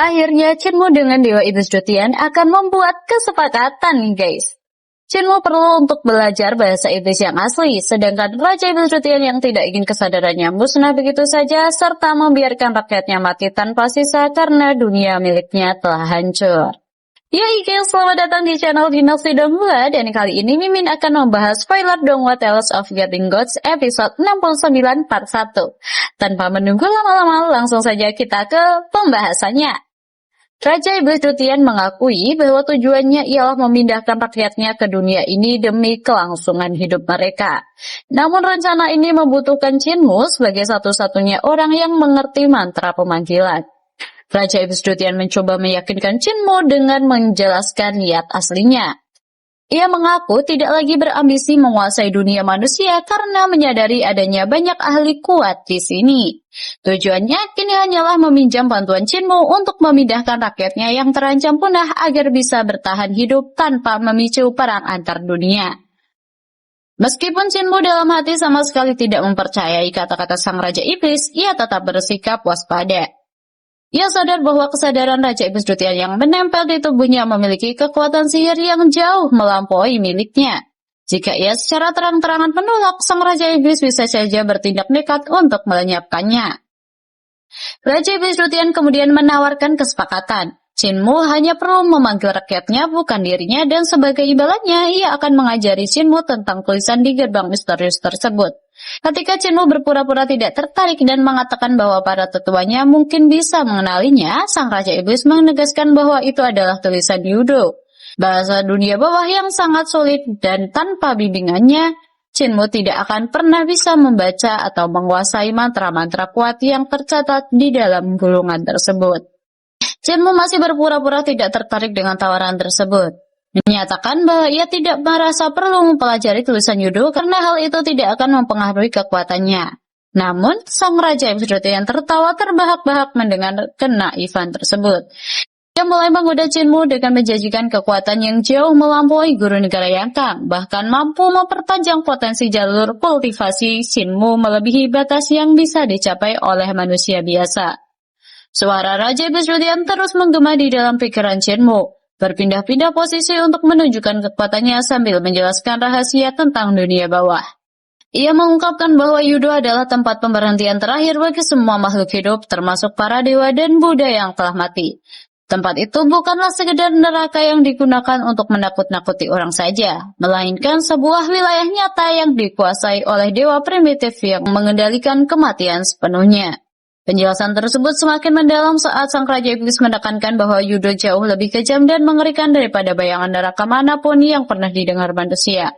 Akhirnya Shenmue dengan Dewa Iblis Dutian akan membuat kesepakatan nih guys. Shenmue perlu untuk belajar bahasa iblis yang asli, sedangkan Raja Iblis Dutian yang tidak ingin kesadarannya musnah begitu saja, serta membiarkan rakyatnya mati tanpa sisa karena dunia miliknya telah hancur. Ya guys, selamat datang di channel Dinasti Donghua, dan kali ini Mimin akan membahas spoiler Donghua Tales of Getting Gods episode 69 part 1. Tanpa menunggu lama-lama, langsung saja kita ke pembahasannya. Raja Iblis Dutian mengakui bahwa tujuannya ialah memindahkan rakyatnya ke dunia ini demi kelangsungan hidup mereka. Namun rencana ini membutuhkan Shenmue sebagai satu-satunya orang yang mengerti mantra pemanggilan. Raja Iblis Dutian mencoba meyakinkan Shenmue dengan menjelaskan niat aslinya. Ia mengaku tidak lagi berambisi menguasai dunia manusia karena menyadari adanya banyak ahli kuat di sini. Tujuannya kini hanyalah meminjam bantuan Shenmue untuk memindahkan rakyatnya yang terancam punah agar bisa bertahan hidup tanpa memicu perang antar dunia. Meskipun Shenmue dalam hati sama sekali tidak mempercayai kata-kata sang Raja Iblis, ia tetap bersikap waspada. Ia sadar bahwa kesadaran Raja Iblis Dutian yang menempel di tubuhnya memiliki kekuatan sihir yang jauh melampaui miliknya. Jika ia secara terang-terangan menolak, sang Raja Iblis bisa saja bertindak nekat untuk melenyapkannya. Raja Iblis Dutian kemudian menawarkan kesepakatan. Shenmue hanya perlu memanggil rakyatnya, bukan dirinya, dan sebagai imbalannya, ia akan mengajari Shenmue tentang tulisan di gerbang misterius tersebut. Ketika Shenmue berpura-pura tidak tertarik dan mengatakan bahwa para tetuanya mungkin bisa mengenalinya, sang Raja Iblis menegaskan bahwa itu adalah tulisan Yudo, bahasa dunia bawah yang sangat sulit, dan tanpa bimbingannya, Shenmue tidak akan pernah bisa membaca atau menguasai mantra-mantra kuat yang tercatat di dalam gulungan tersebut. Shenmue masih berpura-pura tidak tertarik dengan tawaran tersebut, menyatakan bahwa ia tidak merasa perlu mempelajari tulisan Yudo karena hal itu tidak akan mempengaruhi kekuatannya. Namun, sang Raja Iblis Dutian tertawa terbahak-bahak mendengar kenaifan tersebut. Ia mulai menggoda Shenmue dengan menjanjikan kekuatan yang jauh melampaui guru negara Yangkang, bahkan mampu memperpanjang potensi jalur kultivasi Shenmue melebihi batas yang bisa dicapai oleh manusia biasa. Suara Raja Iblis Dutian terus menggema di dalam pikiran Shenmue, berpindah-pindah posisi untuk menunjukkan kekuatannya sambil menjelaskan rahasia tentang dunia bawah. Ia mengungkapkan bahwa Yudo adalah tempat pemberhentian terakhir bagi semua makhluk hidup, termasuk para dewa dan Buddha yang telah mati. Tempat itu bukanlah sekedar neraka yang digunakan untuk menakut-nakuti orang saja, melainkan sebuah wilayah nyata yang dikuasai oleh dewa primitif yang mengendalikan kematian sepenuhnya. Penjelasan tersebut semakin mendalam saat sang Raja Iblis menekankan bahwa Yudo jauh lebih kejam dan mengerikan daripada bayangan neraka manapun yang pernah didengar manusia.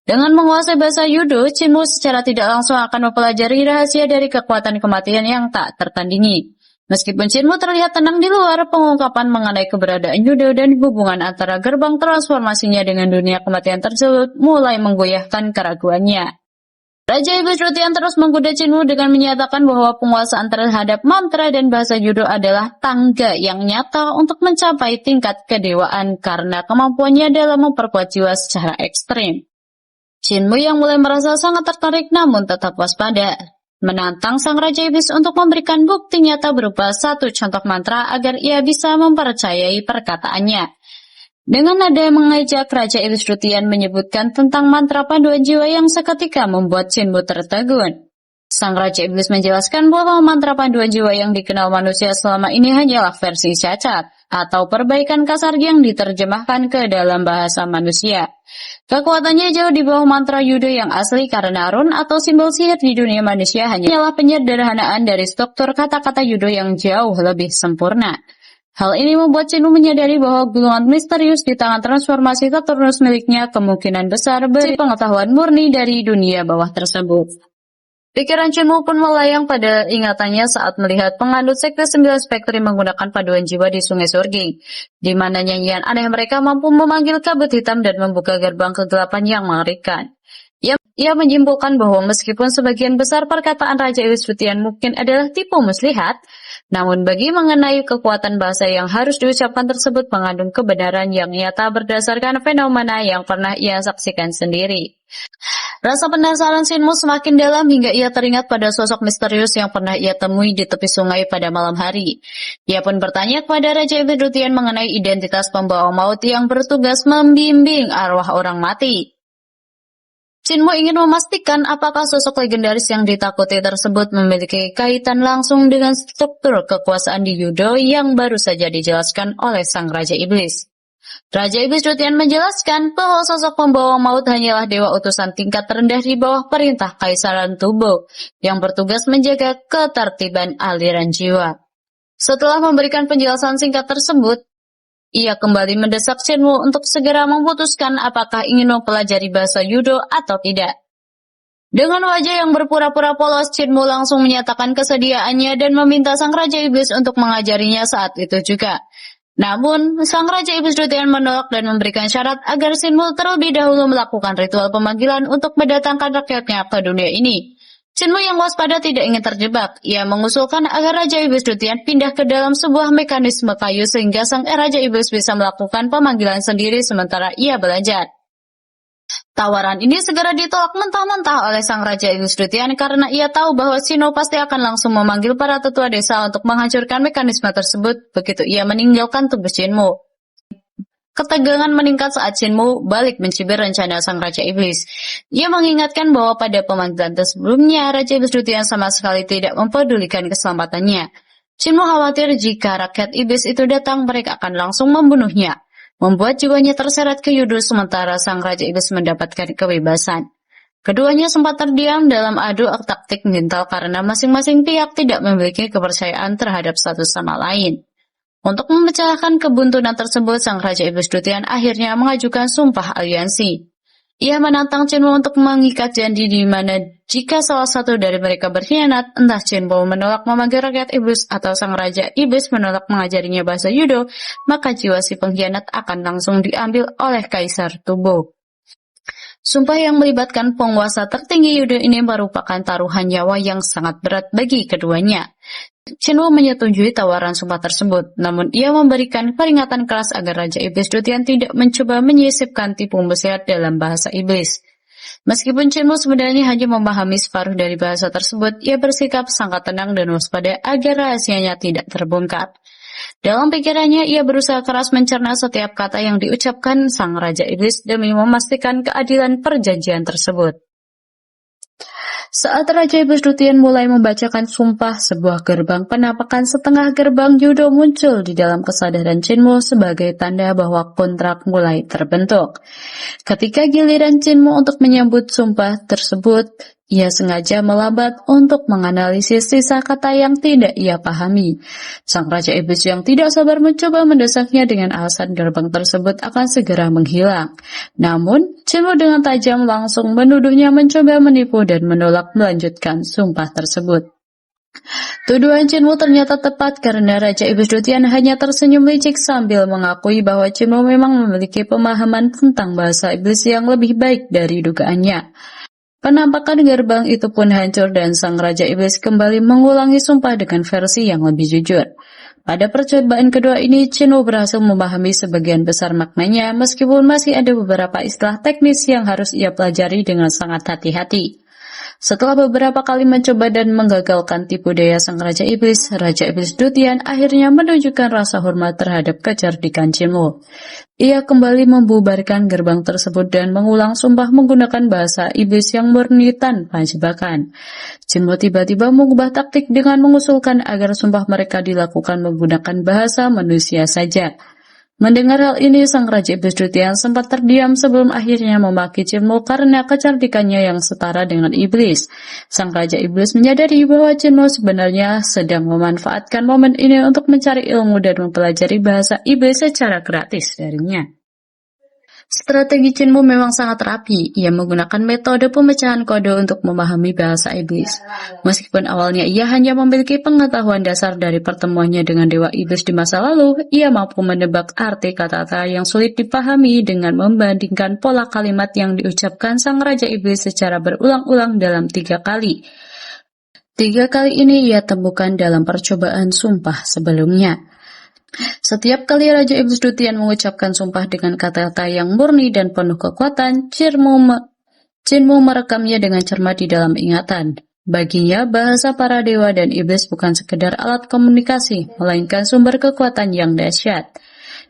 Dengan menguasai bahasa Yudo, Shenmue secara tidak langsung akan mempelajari rahasia dari kekuatan kematian yang tak tertandingi. Meskipun Shenmue terlihat tenang di luar, pengungkapan mengenai keberadaan Yudo dan hubungan antara gerbang transformasinya dengan dunia kematian tersebut mulai menggoyahkan keraguannya. Raja Iblis Dutian terus menggoda Shenmue dengan menyatakan bahwa penguasaan terhadap mantra dan bahasa Yudo adalah tangga yang nyata untuk mencapai tingkat kedewaan karena kemampuannya dalam memperkuat jiwa secara ekstrim. Shenmue yang mulai merasa sangat tertarik namun tetap waspada, menantang sang Raja Iblis untuk memberikan bukti nyata berupa satu contoh mantra agar ia bisa mempercayai perkataannya. Dengan nada mengajak, Raja Iblis Dutian menyebutkan tentang mantra panduan jiwa yang seketika membuat Shenmue tertegun. Sang Raja Iblis menjelaskan bahwa mantra panduan jiwa yang dikenal manusia selama ini hanyalah versi cacat atau perbaikan kasar yang diterjemahkan ke dalam bahasa manusia. Kekuatannya jauh di bawah mantra Yudo yang asli karena rune atau simbol sihir di dunia manusia hanyalah penyederhanaan dari struktur kata-kata Yudo yang jauh lebih sempurna. Hal ini membuat Shenmue menyadari bahwa gulungan misterius di tangan transformasi Saturnus miliknya kemungkinan besar beri pengetahuan murni dari dunia bawah tersebut. Pikiran Shenmue pun melayang pada ingatannya saat melihat penganut sekte 9 spektrum menggunakan paduan jiwa di Sungai Surging, di mana nyanyian aneh mereka mampu memanggil kabut hitam dan membuka gerbang kegelapan yang mengerikan. Ia menyimpulkan bahwa meskipun sebagian besar perkataan Raja Iblis Dutian mungkin adalah tipu muslihat, namun bagi mengenai kekuatan bahasa yang harus diucapkan tersebut mengandung kebenaran yang nyata berdasarkan fenomena yang pernah ia saksikan sendiri. Rasa penasaran Shinmu semakin dalam hingga ia teringat pada sosok misterius yang pernah ia temui di tepi sungai pada malam hari. Ia pun bertanya kepada Raja Iblis Dutian mengenai identitas pembawa maut yang bertugas membimbing arwah orang mati. Shinmu ingin memastikan apakah sosok legendaris yang ditakuti tersebut memiliki kaitan langsung dengan struktur kekuasaan di Yudo yang baru saja dijelaskan oleh Sang Raja Iblis. Raja Iblis Dutian menjelaskan bahwa sosok pembawa maut hanyalah dewa utusan tingkat terendah di bawah perintah Kaisaran Tubo yang bertugas menjaga ketertiban aliran jiwa. Setelah memberikan penjelasan singkat tersebut, ia kembali mendesak Shinmu untuk segera memutuskan apakah ingin mempelajari bahasa Yudo atau tidak. Dengan wajah yang berpura-pura polos, Shinmu langsung menyatakan kesediaannya dan meminta Sang Raja Iblis untuk mengajarinya saat itu juga. Namun, Sang Raja Iblis Dutian menolak dan memberikan syarat agar Shinmu terlebih dahulu melakukan ritual pemanggilan untuk mendatangkan rakyatnya ke dunia ini. Shinmu yang waspada tidak ingin terjebak. Ia mengusulkan agar Raja Iblis Dutian pindah ke dalam sebuah mekanisme kayu sehingga Sang Raja Iblis bisa melakukan pemanggilan sendiri sementara ia belajar. Tawaran ini segera ditolak mentah-mentah oleh Sang Raja Iblis Dutian karena ia tahu bahwa Shinmu pasti akan langsung memanggil para tetua desa untuk menghancurkan mekanisme tersebut begitu ia meninggalkan tubuh Shinmu. Ketegangan meningkat saat Shinmu balik mencibir rencana Sang Raja Iblis. Ia mengingatkan bahwa pada pemanggilan sebelumnya, Raja Iblis Dutian sama sekali tidak mempedulikan keselamatannya. Shinmu khawatir jika rakyat iblis itu datang, mereka akan langsung membunuhnya, membuat jiwanya terseret ke Yudo sementara Sang Raja Iblis mendapatkan kebebasan. Keduanya sempat terdiam dalam adu taktik mental karena masing-masing pihak tidak memiliki kepercayaan terhadap satu sama lain. Untuk memecahkan kebuntuan tersebut, Sang Raja Iblis Dutian akhirnya mengajukan sumpah aliansi. Ia menantang Shinmu untuk mengikat janji di mana jika salah satu dari mereka berkhianat, entah Shinmu menolak memanggil rakyat iblis atau Sang Raja Iblis menolak mengajarinya bahasa Yudo, maka jiwa si pengkhianat akan langsung diambil oleh Kaisar Tubo. Sumpah yang melibatkan penguasa tertinggi Yudo ini merupakan taruhan nyawa yang sangat berat bagi keduanya. Shinmu menyetujui tawaran sumpah tersebut, namun ia memberikan peringatan keras agar Raja Iblis Dutian tidak mencoba menyisipkan tipu muslihat dalam bahasa iblis. Meskipun Shinmu sebenarnya hanya memahami separuh dari bahasa tersebut, ia bersikap sangat tenang dan waspada agar rahasianya tidak terbongkar. Dalam pikirannya, ia berusaha keras mencerna setiap kata yang diucapkan Sang Raja Iblis demi memastikan keadilan perjanjian tersebut. Saat Raja Iblis Dutian mulai membacakan sumpah, sebuah gerbang penampakan setengah gerbang Yudo muncul di dalam kesadaran Shinmu sebagai tanda bahwa kontrak mulai terbentuk. Ketika giliran Shinmu untuk menyambut sumpah tersebut, ia sengaja melambat untuk menganalisis sisa kata yang tidak ia pahami. Sang Raja Iblis yang tidak sabar mencoba mendesaknya dengan alasan gerbang tersebut akan segera menghilang. Namun, Shinmu dengan tajam langsung menuduhnya mencoba menipu dan menolak melanjutkan sumpah tersebut. Tuduhan Shinmu ternyata tepat karena Raja Iblis Dutian hanya tersenyum licik sambil mengakui bahwa Shinmu memang memiliki pemahaman tentang bahasa iblis yang lebih baik dari dugaannya. Penampakan gerbang itu pun hancur dan Sang Raja Iblis kembali mengulangi sumpah dengan versi yang lebih jujur. Pada percobaan kedua ini, Shinmu berhasil memahami sebagian besar maknanya meskipun masih ada beberapa istilah teknis yang harus ia pelajari dengan sangat hati-hati. Setelah beberapa kali mencoba dan menggagalkan tipu daya Sang Raja Iblis Dutian akhirnya menunjukkan rasa hormat terhadap kecerdikan Shinmu. Ia kembali membubarkan gerbang tersebut dan mengulang sumpah menggunakan bahasa iblis yang murni tanpa jebakan. Shinmu tiba-tiba mengubah taktik dengan mengusulkan agar sumpah mereka dilakukan menggunakan bahasa manusia saja. Mendengar hal ini, Sang Raja Iblis Dutian sempat terdiam sebelum akhirnya memaki Shinmu karena kecerdikannya yang setara dengan iblis. Sang Raja Iblis menyadari bahwa Shinmu sebenarnya sedang memanfaatkan momen ini untuk mencari ilmu dan mempelajari bahasa iblis secara gratis darinya. Strategi Shinmu memang sangat rapi. Ia menggunakan metode pemecahan kode untuk memahami bahasa iblis. Meskipun awalnya ia hanya memiliki pengetahuan dasar dari pertemuannya dengan Dewa Iblis di masa lalu, ia mampu menebak arti kata-kata yang sulit dipahami dengan membandingkan pola kalimat yang diucapkan Sang Raja Iblis secara berulang-ulang dalam 3 kali. 3 kali ini ia temukan dalam percobaan sumpah sebelumnya. Setiap kali Raja Iblis Dutian mengucapkan sumpah dengan kata-kata yang murni dan penuh kekuatan, Jinmu merekamnya dengan cermat di dalam ingatan. Baginya, bahasa para dewa dan iblis bukan sekedar alat komunikasi, melainkan sumber kekuatan yang dahsyat.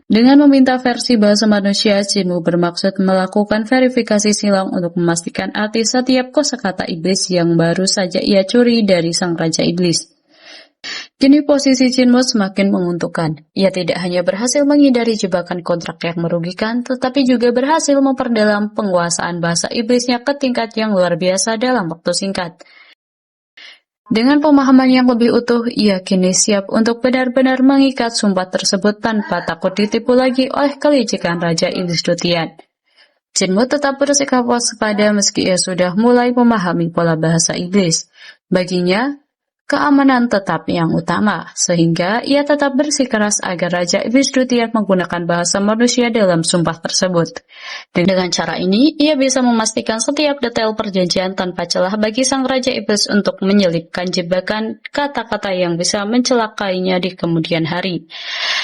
Dengan meminta versi bahasa manusia, Jinmu bermaksud melakukan verifikasi silang untuk memastikan arti setiap kosakata iblis yang baru saja ia curi dari sang Raja Iblis. Kini posisi Jinmu semakin menguntungkan. Ia tidak hanya berhasil menghindari jebakan kontrak yang merugikan, tetapi juga berhasil memperdalam penguasaan bahasa iblisnya ke tingkat yang luar biasa dalam waktu singkat. Dengan pemahaman yang lebih utuh, ia kini siap untuk benar-benar mengikat sumpah tersebut tanpa takut ditipu lagi oleh kelicikan Raja Iblis Dutian. Jinmu tetap bersikap waspada meski ia sudah mulai memahami pola bahasa iblis. Baginya, keamanan tetap yang utama, sehingga ia tetap bersikeras agar Raja Iblis Dutian menggunakan bahasa manusia dalam sumpah tersebut. Dengan cara ini, ia bisa memastikan setiap detail perjanjian tanpa celah bagi sang Raja Iblis untuk menyelipkan jebakan kata-kata yang bisa mencelakainya di kemudian hari.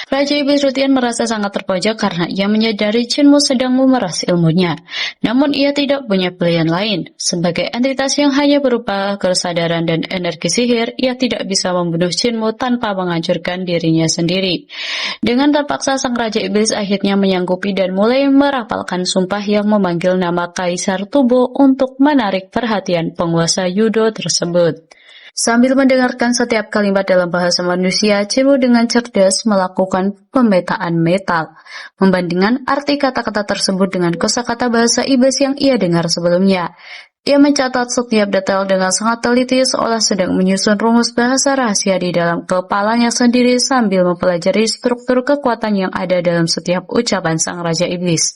Raja Iblis Dutian merasa sangat terpojok karena ia menyadari Jinmu sedang memeras ilmunya. Namun ia tidak punya pilihan lain. Sebagai entitas yang hanya berupa kesadaran dan energi sihir, ia tidak bisa membunuh Jinmu tanpa menghancurkan dirinya sendiri. Dengan terpaksa sang Raja Iblis akhirnya menyanggupi dan mulai merapalkan sumpah yang memanggil nama Kaisar Tubuh untuk menarik perhatian penguasa Yudo tersebut. Sambil mendengarkan setiap kalimat dalam bahasa manusia, Jinmu dengan cerdas melakukan pemetaan metal, membandingkan arti kata-kata tersebut dengan kosakata bahasa iblis yang ia dengar sebelumnya. Ia mencatat setiap detail dengan sangat teliti seolah sedang menyusun rumus bahasa rahasia di dalam kepalanya sendiri sambil mempelajari struktur kekuatan yang ada dalam setiap ucapan sang Raja Iblis.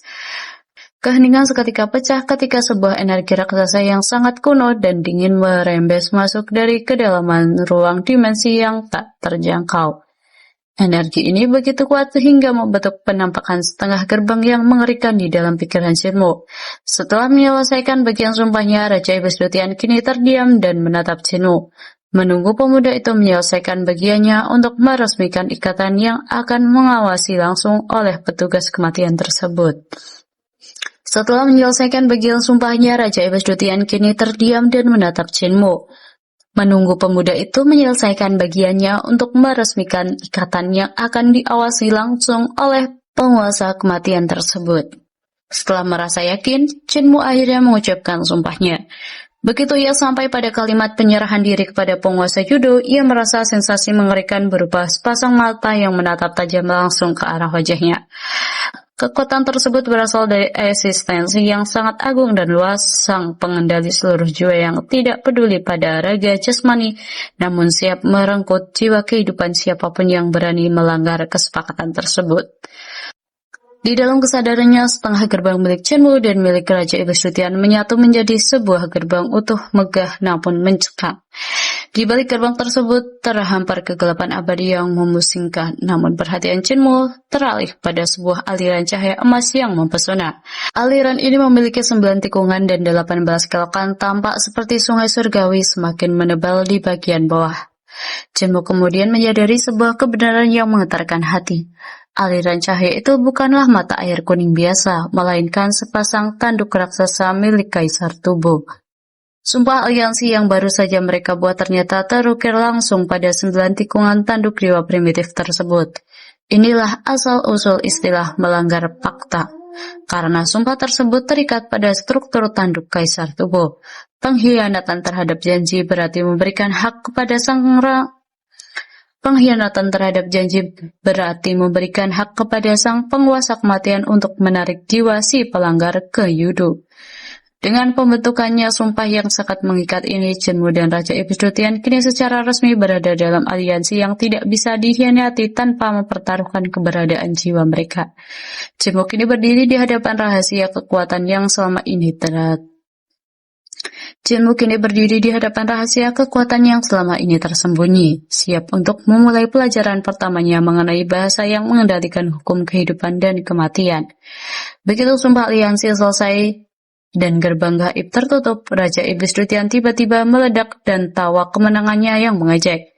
Keheningan seketika pecah ketika sebuah energi raksasa yang sangat kuno dan dingin merembes masuk dari kedalaman ruang dimensi yang tak terjangkau. Energi ini begitu kuat sehingga membentuk penampakan setengah gerbang yang mengerikan di dalam pikiran Jinmu. Setelah menyelesaikan bagian sumpahnya, Raja Iblis Dutian kini terdiam dan menatap Jinmu, menunggu pemuda itu menyelesaikan bagiannya untuk meresmikan ikatan yang akan mengawasi langsung oleh petugas kematian tersebut. Setelah menyelesaikan bagian sumpahnya, Raja Iblis Dutian kini terdiam dan menatap Jinmu, menunggu pemuda itu menyelesaikan bagiannya untuk meresmikan ikatan yang akan diawasi langsung oleh penguasa kematian tersebut. Setelah merasa yakin, Jinmu akhirnya mengucapkan sumpahnya. Begitu ia sampai pada kalimat penyerahan diri kepada penguasa Yudo, ia merasa sensasi mengerikan berupa sepasang mata yang menatap tajam langsung ke arah wajahnya. Kekuatan tersebut berasal dari eksistensi yang sangat agung dan luas, sang pengendali seluruh jiwa yang tidak peduli pada raga jasmani, namun siap merenggut jiwa kehidupan siapapun yang berani melanggar kesepakatan tersebut. Di dalam kesadarannya, setengah gerbang milik Jinmu dan milik Raja Iblis Dutian menyatu menjadi sebuah gerbang utuh, megah namun mencekam. Di balik gerbang tersebut terhampar kegelapan abadi yang memusingkan, namun perhatian Jinmu teralih pada sebuah aliran cahaya emas yang mempesona. Aliran ini memiliki 9 tikungan dan 18 kelokan, tampak seperti sungai surgawi semakin menebal di bagian bawah. Jinmu kemudian menyadari sebuah kebenaran yang menggetarkan hati. Aliran cahaya itu bukanlah mata air kuning biasa, melainkan sepasang tanduk raksasa milik Kaisar Tubuh. Sumpah aliansi yang baru saja mereka buat ternyata terukir langsung pada 9 tikungan tanduk dewa primitif tersebut. Inilah asal-usul istilah melanggar fakta. Karena sumpah tersebut terikat pada struktur tanduk Kaisar Tubuh. Pengkhianatan terhadap janji berarti memberikan hak kepada sang penguasa kematian untuk menarik jiwa si pelanggar ke Yudo. Dengan pembentukannya sumpah yang sangat mengikat ini, Jinmu dan Raja Iblis Dutian kini secara resmi berada dalam aliansi yang tidak bisa dikhianati tanpa mempertaruhkan keberadaan jiwa mereka. Jinmu kini berdiri di hadapan rahasia kekuatan yang selama ini tersembunyi, siap untuk memulai pelajaran pertamanya mengenai bahasa yang mengendalikan hukum kehidupan dan kematian. Begitu sumpah aliansi selesai dan gerbang gaib tertutup, Raja Iblis Dutian tiba-tiba meledak dan tawa kemenangannya yang mengejek.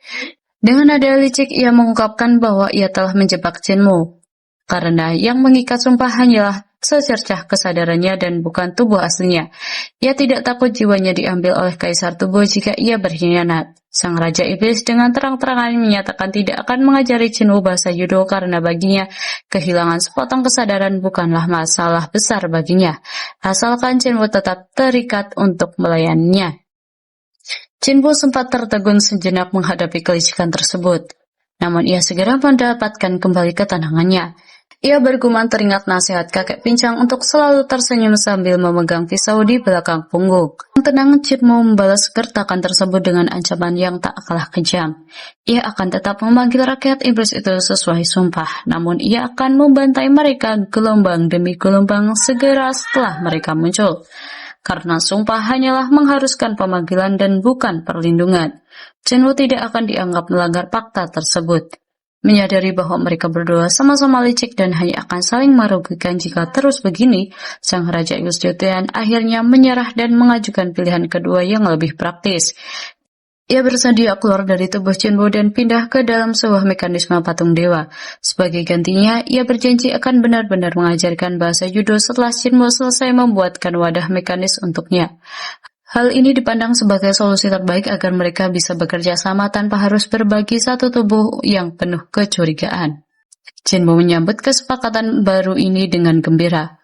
Dengan nada licik ia mengungkapkan bahwa ia telah menjebak Jinmu, karena yang mengikat sumpah hanyalah secercah kesadarannya dan bukan tubuh aslinya. Ia tidak takut jiwanya diambil oleh kaisar tubuh jika ia berkhianat. Sang Raja Iblis dengan terang-terangan menyatakan tidak akan mengajari Chinwoo bahasa judo karena baginya kehilangan sepotong kesadaran bukanlah masalah besar baginya, asalkan Chinwoo tetap terikat untuk melayaninya. Chinwoo sempat tertegun sejenak menghadapi kelicikan tersebut, namun ia segera mendapatkan kembali ketenangannya. Ia bergumam teringat nasihat kakek pincang untuk selalu tersenyum sambil memegang pisau di belakang punggung. Tenang, Chinwoo membalas gertakan tersebut dengan ancaman yang tak kalah kejam. Ia akan tetap memanggil rakyat iblis itu sesuai sumpah, namun ia akan membantai mereka gelombang demi gelombang segera setelah mereka muncul. Karena sumpah hanyalah mengharuskan pemanggilan dan bukan perlindungan. Chinwoo tidak akan dianggap melanggar fakta tersebut. Menyadari bahwa mereka berdua sama-sama licik dan hanya akan saling merugikan jika terus begini, sang Raja Iblis Joseon akhirnya menyerah dan mengajukan pilihan kedua yang lebih praktis. Ia bersedia keluar dari tubuh Chinwoo dan pindah ke dalam sebuah mekanisme patung dewa. Sebagai gantinya, ia berjanji akan benar-benar mengajarkan bahasa judo setelah Chinwoo selesai membuatkan wadah mekanis untuknya. Hal ini dipandang sebagai solusi terbaik agar mereka bisa bekerja sama tanpa harus berbagi satu tubuh yang penuh kecurigaan. Chinwoo menyambut kesepakatan baru ini dengan gembira.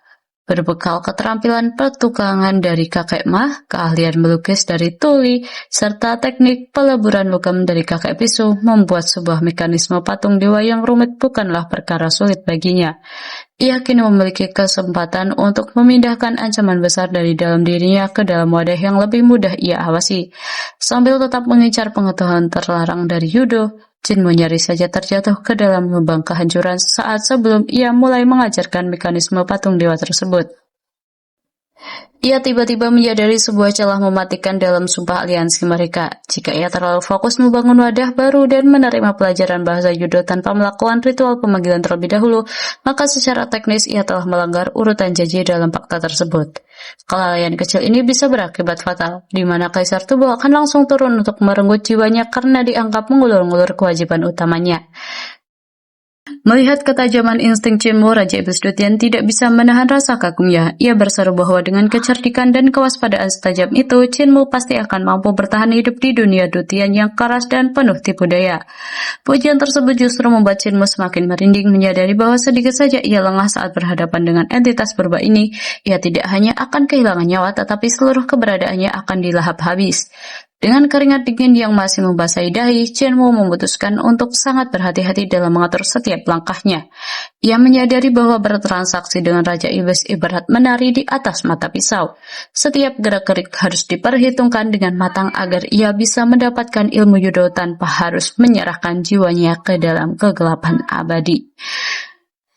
Berbekal keterampilan petukangan dari kakek Mah, keahlian melukis dari tuli, serta teknik peleburan logam dari kakek Pisu, membuat sebuah mekanisme patung dewa yang rumit bukanlah perkara sulit baginya. Ia kini memiliki kesempatan untuk memindahkan ancaman besar dari dalam dirinya ke dalam wadah yang lebih mudah ia awasi. Sambil tetap mengincar pengetahuan terlarang dari judo, Chinwoo nyaris saja terjatuh ke dalam lubang kehancuran saat sebelum ia mulai mengajarkan mekanisme patung dewa tersebut. Ia tiba-tiba menyadari sebuah celah mematikan dalam sumpah aliansi mereka. Jika ia terlalu fokus membangun wadah baru dan menerima pelajaran bahasa judo tanpa melakukan ritual pemanggilan terlebih dahulu, maka secara teknis ia telah melanggar urutan janji dalam fakta tersebut. Kelalaian kecil ini bisa berakibat fatal, di mana kaisar tubuh akan langsung turun untuk merenggut jiwanya karena dianggap mengulur-ngulur kewajiban utamanya. Melihat ketajaman insting Chinwoo, Raja Iblis Joseon tidak bisa menahan rasa kagumnya. Ia berseru bahwa dengan kecerdikan dan kewaspadaan setajam itu, Chinwoo pasti akan mampu bertahan hidup di dunia dutian yang keras dan penuh tipu daya. Pujian tersebut justru membuat Chinwoo semakin merinding, menyadari bahwa sedikit saja ia lengah saat berhadapan dengan entitas purba ini. Ia tidak hanya akan kehilangan nyawa, tetapi seluruh keberadaannya akan dilahap habis. Dengan keringat dingin yang masih membasahi dahi, Chinwoo memutuskan untuk sangat berhati-hati dalam mengatur setiap langkahnya. Ia menyadari bahwa bertransaksi dengan Raja Iblis ibarat menari di atas mata pisau. Setiap gerak-gerik harus diperhitungkan dengan matang agar ia bisa mendapatkan ilmu judo tanpa harus menyerahkan jiwanya ke dalam kegelapan abadi.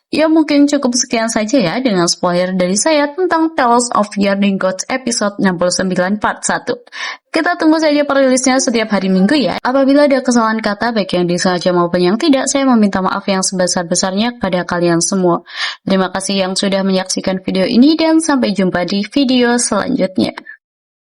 Ya mungkin cukup sekian saja ya dengan spoiler dari saya tentang Tales of Yearning Gods episode 69 part 1. Kita tunggu saja perilisnya setiap hari Minggu ya. Apabila ada kesalahan kata baik yang disengaja maupun yang tidak, saya meminta maaf yang sebesar-besarnya kepada kalian semua. Terima kasih yang sudah menyaksikan video ini dan sampai jumpa di video selanjutnya.